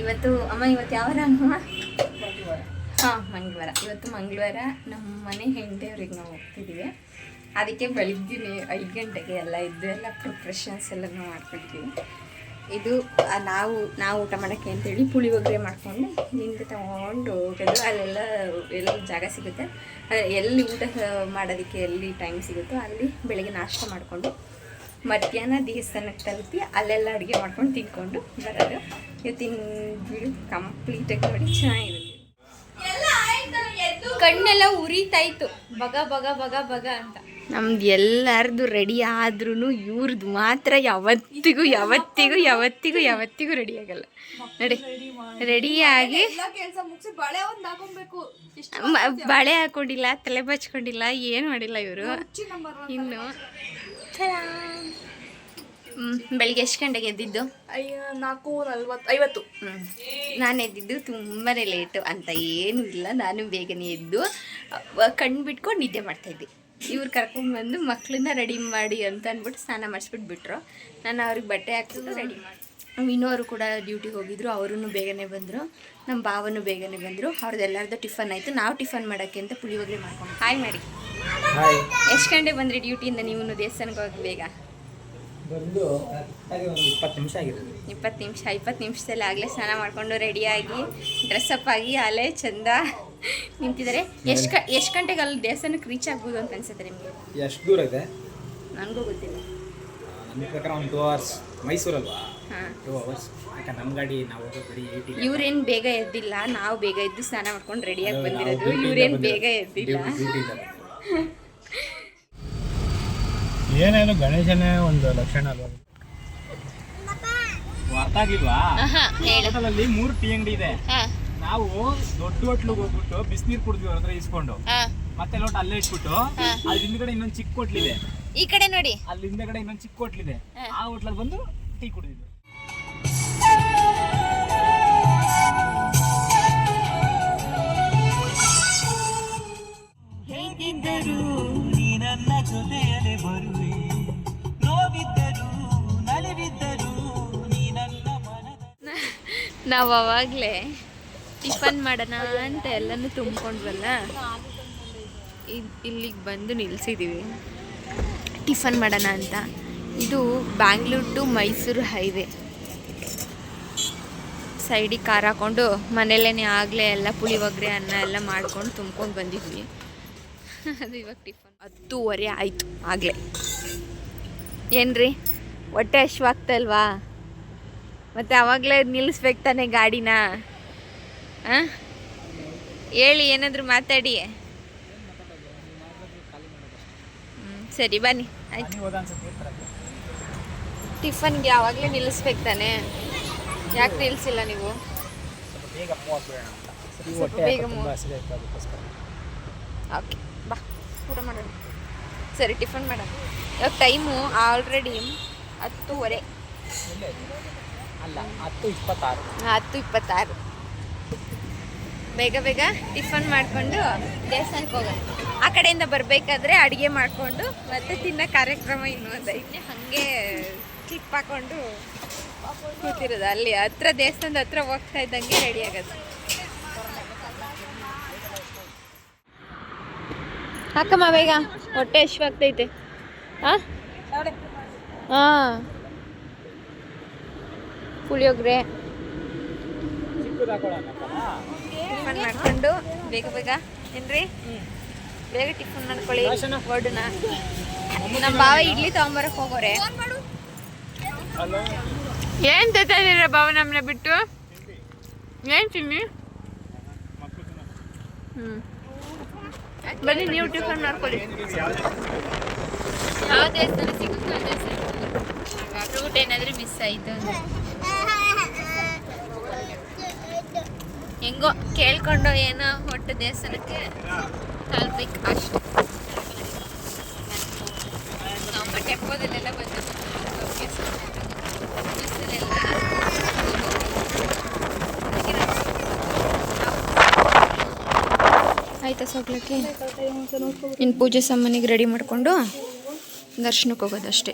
ಇವತ್ತು ಅಮ್ಮ ಇವತ್ತು ಯಾವ ವಾರ ಅಮ್ಮ? ಹಾಂ, ಮಂಗಳವಾರ. ಇವತ್ತು ಮಂಗಳವಾರ ನಮ್ಮ ಮನೆ ಹೆಂಡತಿಯವ್ರಿಗೆ ನಾವು ಹೋಗ್ತಿದ್ದೀವಿ. ಅದಕ್ಕೆ ಬೆಳಿಗ್ಗೆ 5 ಗಂಟೆಗೆ ಎಲ್ಲ ಇದ್ದು ಎಲ್ಲ ಪ್ರಿಪ್ರೇಷನ್ಸ್ ಎಲ್ಲನೂ ಮಾಡ್ತಿದ್ವಿ. ಇದು ನಾವು ಊಟ ಮಾಡೋಕ್ಕೆ ಅಂತೇಳಿ ಪುಳಿಯೋಗರೆ ಮಾಡ್ಕೊಂಡು ನಿಂದು ತೊಗೊಂಡು ಹೋಗೋದು. ಅಲ್ಲೆಲ್ಲ ಎಲ್ಲಿ ಜಾಗ ಸಿಗುತ್ತೆ, ಎಲ್ಲಿ ಊಟ ಮಾಡೋದಕ್ಕೆ ಎಲ್ಲಿ ಟೈಮ್ ಸಿಗುತ್ತೋ ಅಲ್ಲಿ ಬೆಳಗ್ಗೆ ನಾಷ್ಟ ಮಾಡಿಕೊಂಡು ಮಧ್ಯಾಹ್ನ ದೇವಸ್ಥಾನಕ್ಕೆ ತಲುಪಿ ಅಲ್ಲೆಲ್ಲ ಅಡುಗೆ ಮಾಡ್ಕೊಂಡು ತಿನ್ಕೊಂಡು ಬರೋದು. ಇವತ್ತಿನ ವಿಡಿಯೋ ಕಂಪ್ಲೀಟಾಗಿ ನೋಡಿ, ಚೆನ್ನಾಗಿರುತ್ತೆ. ಕಣ್ಣೆಲ್ಲ ಉರಿತಾಯಿತ್ತು, ಬಗ ಬಗ ಬಗ ಬಗ ಅಂತ. ನಮ್ದು ಎಲ್ಲರದು ರೆಡಿ ಆದ್ರೂ ಇವ್ರದ್ದು ಮಾತ್ರ ಯಾವತ್ತಿಗೂ ರೆಡಿ ಆಗಲ್ಲ. ನೋಡಿ, ರೆಡಿಯಾಗಿ ಬಳೆ ಹಾಕೊಂಡಿಲ್ಲ, ತಲೆ ಬಚ್ಕೊಂಡಿಲ್ಲ, ಏನು ಮಾಡಿಲ್ಲ ಇವರು. ಇನ್ನು ಬೆಳಿಗ್ಗೆ ಎಷ್ಟು ಗಂಟೆಗೆ ಎದ್ದಿದ್ದು? 4:50. ನಾನು ಎದ್ದಿದ್ದು ತುಂಬಾ ಲೇಟು ಅಂತ ಏನೂ ಇಲ್ಲ. ನಾನು ಬೇಗನೆ ಎದ್ದು ಕಣ್ಣು ಬಿಟ್ಕೊಂಡು ನಿದ್ದೆ ಮಾಡ್ತಾಯಿದ್ದೆ. ಇವ್ರು ಕರ್ಕೊಂಡ್ಬಂದು ಮಕ್ಕಳನ್ನ ರೆಡಿ ಮಾಡಿ ಅಂತ ಅಂದ್ಬಿಟ್ಟು ಸ್ನಾನ ಮಾಡಿಸ್ಬಿಟ್ಟು ಬಿಟ್ರು. ನಾನು ಅವ್ರಿಗೆ ಬಟ್ಟೆ ಹಾಕ್ಬಿಟ್ಟು ರೆಡಿ ಮಾಡಿ. ಇನ್ನೋರು ಕೂಡ ಡ್ಯೂಟಿಗೆ ಹೋಗಿದ್ರು, ಅವರೂ ಬೇಗನೆ ಬಂದರು. ನಮ್ಮ ಭಾವನೂ ಬೇಗನೆ ಬಂದರು. ಅವ್ರದ್ದೆಲ್ಲರದ್ದು ಟಿಫನ್ ಆಯಿತು. ನಾವು ಟಿಫನ್ ಮಾಡೋಕ್ಕೆ ಅಂತ ಪುಳಿಯೋಗರೆ ಮಾಡ್ಕೊಂಡು ಹಾಯ್ ಮಾಡಿ. ಎಷ್ಟು ಗಂಟೆ ಬಂದ್ರಿ ಡ್ಯೂಟಿಯಿಂದ? ನೀವು ದೇವಸ್ಥಾನಕ್ಕೆ ಹೋಗಿ ಬೇಗ ಬಂದು ಒಂದು 20 ನಿಮಿಷ ಆಗಿರೋದು. 20 ನಿಮಿಷದಲ್ಲಿ ಆಗಲೇ ಸ್ನಾನ ಮಾಡಿಕೊಂಡು ರೆಡಿಯಾಗಿ ಡ್ರೆಸ್ಅಪ್ ಆಗಿ ಅಲ್ಲೇ ಚಂದ ನಿಂತಿದ್ದಾರೆ. ಎಷ್ಟು ಗಂಟೆಗೆ ಅಲ್ಲಿ ದೇವಸ್ಥಾನಕ್ಕೆ ರೀಚ್ ಆಗ್ಬೋದು ಅಂತ ಅನ್ಸುತ್ತೆ ನಿಮಗೆ? ಎಷ್ಟು ದೂರ ಇದೆ ನನಗೂ ಗೊತ್ತಿಲ್ಲ. ನನ್ನ ಪ್ರಕಾರ ಒಂದು 2 ಅವರ್ಸ್. ಮೈಸೂರಲ್ವಾ? 2 ಅವರ್ಸ್. ಯಾಕೆ ನಮ್ಮ ಗಾಡಿ ನಾವು ಬರೀ 80. ಇವ್ರೇನು ಬೇಗ ಎದ್ದಿಲ್ಲ, ನಾವು ಬೇಗ ಎದ್ದು ಸ್ನಾನ ಮಾಡ್ಕೊಂಡು ರೆಡಿಯಾಗಿ ಬಂದಿರೋದು. ಇವ್ರೇನು ಬೇಗ ಎದ್ದಿಲ್ಲ. ಏನೇನು ಗಣೇಶನೇ ಒಂದು ಲಕ್ಷಣ ಅಲ್ವಾ? ಅರ್ಥ ಆಗಿಲ್ವಾ? ಹೋಟೆಲಲ್ಲಿ 3 ಟೀ ಅಂಗಡಿ ಇದೆ. ನಾವು ದೊಡ್ಡ ಹೋಟ್ಲಿಗೆ ಹೋಗ್ಬಿಟ್ಟು ಬಿಸಿನೀರು ಕುಡಿದ್ವಿ ಅವ್ರ ಹತ್ರ ಇಸ್ಕೊಂಡು, ಮತ್ತೆ ಲೋಟ ಅಲ್ಲೇ ಇಟ್ಬಿಟ್ಟು ಅಲ್ಲಿ ಹಿಂದ್ಗಡೆ ಇನ್ನೊಂದು ಚಿಕ್ಕ ಹೋಟ್ಲಿದೆ, ಈ ಕಡೆ ನೋಡಿ, ಅಲ್ಲಿ ಹಿಂದ್ಗಡೆ ಇನ್ನೊಂದು ಚಿಕ್ಕ ಹೋಟ್ಲಿದೆ, ಆ ಹೋಟ್ಲಲ್ಲಿ ಬಂದು ಟೀ ಕುಡಿದಿದ್ದು. ಹೇಗಿದ್ದರು ನೀ ನನ್ನ ಜೊತೆಯಲ್ಲೇ ಬರುವೆ, ನೋವಿದ್ದರು ನಲಿವಿದ್ದರು ನೀ ನನ್ನ ಮನದ. ನಾವು ಅವಾಗಲೇ ಟಿಫನ್ ಮಾಡೋಣ ಅಂತ ಎಲ್ಲನೂ ತುಂಬ್ಕೊಂಡ್ವಲ್ಲ, ಇಲ್ಲಿಗೆ ಬಂದು ನಿಲ್ಲಿಸಿದ್ದೀವಿ ಟಿಫನ್ ಮಾಡೋಣ ಅಂತ. ಇದು ಬ್ಯಾಂಗ್ಳೂರ್ ಟು ಮೈಸೂರು ಹೈವೇ. ಸೈಡಿಗೆ ಕಾರ್ ಹಾಕ್ಕೊಂಡು ಮನೇಲೇ ಆಗಲೇ ಎಲ್ಲ ಪುಳಿಯೋಗರೆ ಅನ್ನ ಎಲ್ಲ ಮಾಡ್ಕೊಂಡು ತುಂಬ್ಕೊಂಡು ಬಂದಿದ್ವಿ. ಅದು ಇವಾಗ ಟಿಫನ್ 10:30 ಆಯಿತು ಆಗಲೇ. ಏನ್ರಿ ಹೊಟ್ಟೆ ಹಶ್ವಾಗ್ತಲ್ವಾ? ಮತ್ತು ಆವಾಗಲೇ ನಿಲ್ಲಿಸ್ಬೇಕು ತಾನೆ ಗಾಡಿನ? ಹಾಂ, ಹೇಳಿ, ಏನಾದರೂ ಮಾತಾಡಿ. ಸರಿ ಬನ್ನಿ, ಆಯ್ತು. ಟಿಫನ್ಗೆ ಯಾವಾಗಲೇ ನಿಲ್ಲಿಸ್ಬೇಕು ತಾನೆ? ಯಾಕೆ ನಿಲ್ಲಿಸಿಲ್ಲ ನೀವು? ಬೇಗ ಓಕೆ, ಬಾ ಊಟ ಮಾಡೋಣ. ಸರಿ, ಟಿಫನ್ ಮಾಡೋಣ. ಇವಾಗ ಟೈಮು ಆಲ್ರೆಡಿ 10:30. ಅಲ್ಲ, 10:26. 10:26. ಬೇಗ ಬೇಗ ಟಿಫನ್ ಮಾಡಿಕೊಂಡು ದೇವಸ್ಥಾನಕ್ಕೆ ಹೋಗೋಣ. ಆ ಕಡೆಯಿಂದ ಬರಬೇಕಾದ್ರೆ ಅಡುಗೆ ಮಾಡಿಕೊಂಡು ಮತ್ತೆ ತಿನ್ನೋ ಕಾರ್ಯಕ್ರಮ ಇನ್ನೊಂದು ಐತೆ. ಹಾಗೆ ಕ್ಲಿಪ್ ಹಾಕ್ಕೊಂಡು ಕೂತಿರೋದು. ಅಲ್ಲಿ ಹತ್ರ ದೇವಸ್ಥಾನದ ಹತ್ರ ಹೋಗ್ತಾ ಇದ್ದಂಗೆ ರೆಡಿ ಆಗೋದು. ಹಾಕಮ್ಮ ಬೇಗ, ಹೊಟ್ಟೆ ಹಶ್ವಾಗ್ತೈತೆ. ಹಾಂ ಹಾಂ, ಪುಳಿಯೋಗರೆ ಟಿಫನ್ ಮಾಡ್ಕೊಂಡು ಬೇಗ ಬೇಗ ಏನ್ರಿ ಬೇಗ ಟಿಫನ್ ಮಾಡ್ಕೊಳ್ಳಿ. ಹೊರಡೋಣ. ನಮ್ಮ ಭಾವ ಇಡ್ಲಿ ತೊಗೊಂಬರಕ್ಕೆ ಹೋಗೋರೆ. ಏನು ತರ್ತಾ ಭಾವ ನಮ್ಮನ್ನ ಬಿಟ್ಟು? ಏನು ತಿನ್ನಿ? ಬನ್ನಿ, ನೀವು ಟಿಫನ್ ಮಾಡ್ಕೊಳ್ಳಿ. ಯಾವ ದೇವಸ್ಥಾನ ಸಿಗುತ್ತೋ ರೂಟ್ ಏನಾದರೂ ಮಿಸ್ ಆಯಿತು ಅಂದರೆ ಹೆಂಗೋ ಕೇಳ್ಕೊಂಡು ಏನೋ ಒಟ್ಟು ದೇವಸ್ಥಾನಕ್ಕೆ ತಲುಪಬೇಕು ಅಷ್ಟು. ನಮ್ಮ ಟೆಂಪೋದಲ್ಲೆಲ್ಲ ಬಂದಿದ್ದು ಆಯ್ತಾ ಸೋಗ್ಲಿಕ್ಕೆ? ಇನ್ನು ಪೂಜೆ ಸಾಮಾನಿಗೆ ರೆಡಿ ಮಾಡಿಕೊಂಡು ದರ್ಶನಕ್ಕೆ ಹೋಗೋದಷ್ಟೇ.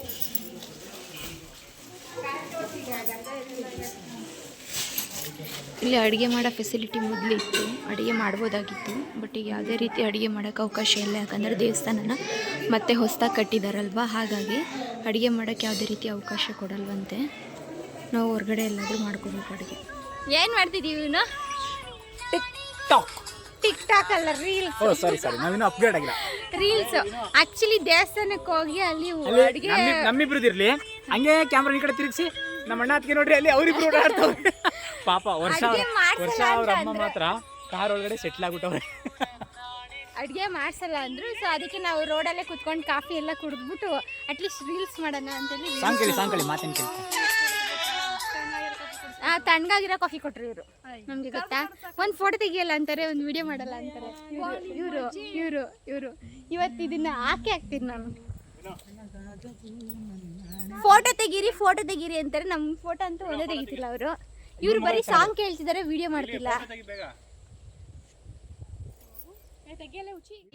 ಇಲ್ಲಿ ಅಡುಗೆ ಮಾಡೋ ಫೆಸಿಲಿಟಿ ಮೊದಲಿತ್ತು, ಅಡುಗೆ ಮಾಡ್ಬೋದಾಗಿತ್ತು. ಬಟ್ ಈಗ ಯಾವುದೇ ರೀತಿ ಅಡುಗೆ ಮಾಡೋಕ್ಕೆ ಅವಕಾಶ ಇಲ್ಲ, ಯಾಕಂದರೆ ದೇವಸ್ಥಾನನ ಮತ್ತೆ ಹೊಸದಾಗಿ ಕಟ್ಟಿದಾರಲ್ವ, ಹಾಗಾಗಿ ಅಡುಗೆ ಮಾಡೋಕ್ಕೆ ಯಾವುದೇ ರೀತಿ ಅವಕಾಶ ಕೊಡಲ್ವಂತೆ. ನಾವು ಹೊರಗಡೆ ಎಲ್ಲಾದರೂ ಮಾಡ್ಕೋಬೇಕು ಅಡುಗೆ. ಏನು ಮಾಡ್ತಿದ್ದೀವಿ ಇನ್ನು? ಟಿಕ್ ಟಾಕ್ ಅಲ್ಲ, ರೀಲ್ಸ್. ಸಾರಿ ನಾವಿನ್ನೂ ಅಪ್ಗ್ರೇಡ್ ಆಗಿಲ್ಲ. ರೀಲ್ಸ್ ಆಕ್ಚುಲಿ ದೇವಸ್ಥಾನಕ್ಕೆ ಹೋಗಿ ಅಲ್ಲಿ ಅಡುಗೆ ನಮ್ಮಿಬ್ರದಿರ್ಲಿ ಹಂಗೆ ಕ್ಯಾಮ್ರಾ ಈ ಕಡೆ ತಿರುಗಿಸಿ ನಮ್ಮ ಅಣ್ಣ ಅದಕ್ಕೆ ನೋಡ್ರಿ, ಅಲ್ಲಿ ಅವ್ರಿಬ್ರು ಓಡಾಡ್ತವ್ರೆ. ಪಾಪ ವರ್ಷ ಅವ್ರ ಅಮ್ಮ ಮಾತ್ರ ಕಾರ್ ಒಳಗಡೆ ಸೆಟ್ಲ್ ಆಗ್ಬಿಟ್ಟವ್ರೆ. ಅಡುಗೆ ಮಾಡಿಸಲ್ಲ ಅಂದ್ರು. ಸೊ ಅದಕ್ಕೆ ನಾವು ರೋಡಲ್ಲೇ ಕುತ್ಕೊಂಡು ಕಾಫಿ ಎಲ್ಲ ಕುಡಿದ್ಬಿಟ್ಟು ಅಟ್ಲೀಸ್ಟ್ ರೀಲ್ಸ್ ಮಾಡೋಣ ಅಂತೇಳಿ ಸಾಂಕಳಿ ಮಾತೇನು ಕೇಳ್ತಾ ತಣ್ಣಗಾಗಿರೋ ಕಾಫಿ ಕೊಟ್ರು ಇವರು. ನಮ್ಗೆ ಗೊತ್ತಾ, ಒಂದು ಫೋಟೋ ತೆಗಿಯಲ್ಲ ಅಂತಾರೆ, ಒಂದು ವಿಡಿಯೋ ಮಾಡಲ್ಲ ಅಂತಾರೆ ಇವರು. ಇವತ್ತು ಇದನ್ನ ಹಾಕ್ತೀನಿ ನಾನು. ಫೋಟೋ ತೆಗೀರಿ ಅಂತಾರೆ, ನಮ್ಮ ಫೋಟೋ ಅಂತೂ ಒಂದೇ ತೆಗಿತಿಲ್ಲ ಅವರು. ಇವ್ರು ಬರೀ ಸಾಂಗ್ ಕೇಳ್ತಿದ್ದಾರೆ, ವಿಡಿಯೋ ಮಾಡ್ತಿಲ್ಲ.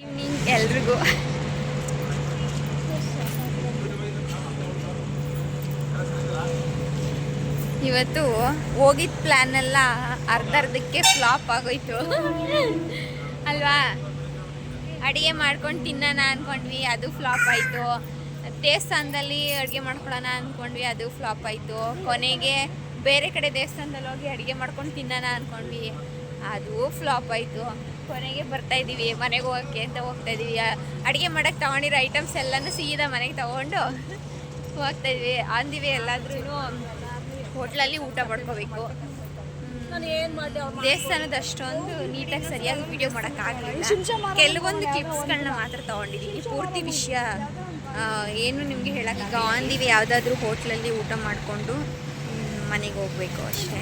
ಈವ್ನಿಂಗ್ ಎಲ್ರಿಗೂ. ಇವತ್ತು ಹೋಗಿದ್ದ ಪ್ಲ್ಯಾನ್ ಎಲ್ಲ ಅರ್ಧಕ್ಕೆ ಫ್ಲಾಪ್ ಆಗೋಯ್ತು ಅಲ್ವಾ. ಅಡುಗೆ ಮಾಡ್ಕೊಂಡು ತಿನ್ನೋಣ ಅಂದ್ಕೊಂಡ್ವಿ, ಅದು ಫ್ಲಾಪ್ ಆಯಿತು. ದೇವಸ್ಥಾನದಲ್ಲಿ ಅಡುಗೆ ಮಾಡ್ಕೊಳ್ಳೋಣ ಅಂದ್ಕೊಂಡ್ವಿ, ಅದು ಫ್ಲಾಪ್ ಆಯಿತು. ಕೊನೆಗೆ ಬೇರೆ ಕಡೆ ದೇವಸ್ಥಾನದಲ್ಲಿ ಹೋಗಿ ಅಡುಗೆ ಮಾಡ್ಕೊಂಡು ತಿನ್ನೋಣ ಅಂದ್ಕೊಂಡ್ವಿ, ಅದು ಫ್ಲಾಪ್ ಆಯಿತು. ಕೊನೆಗೆ ಬರ್ತಾಯಿದ್ದೀವಿ, ಮನೆಗೆ ಹೋಗೋಕ್ಕೆ ಅಂತ ಹೋಗ್ತಾಯಿದ್ದೀವಿ. ಅಡುಗೆ ಮಾಡೋಕ್ಕೆ ತೊಗೊಂಡಿರೋ ಐಟಮ್ಸ್ ಎಲ್ಲನೂ ಸೀದಾ ಮನೆಗೆ ತೊಗೊಂಡು ಹೋಗ್ತಾಯಿದ್ವಿ. ಅಂದಿವಿ ಎಲ್ಲಾದ್ರೂ ಹೋಟ್ಲಲ್ಲಿ ಊಟ ಮಾಡ್ಕೋಬೇಕು. ದೇವಸ್ಥಾನದ ಅಷ್ಟೊಂದು ನೀಟಾಗಿ ಸರಿಯಾಗಿ ವಿಡಿಯೋ ಮಾಡೋಕ್ಕಾಗಲಿಲ್ಲ. ಕೆಲವೊಂದು ಕ್ಲಿಪ್ಸ್ಗಳನ್ನ ಮಾತ್ರ ತೊಗೊಂಡಿದ್ದೀವಿ. ಪೂರ್ತಿ ವಿಷಯ ಏನು ನಿಮಗೆ ಹೇಳೋಕ್ಕಾಗ. ಅಂದಿವಿ ಯಾವುದಾದ್ರೂ ಹೋಟ್ಲಲ್ಲಿ ಊಟ ಮಾಡಿಕೊಂಡು ಮನೆಗೆ ಹೋಗಬೇಕು ಅಷ್ಟೇ.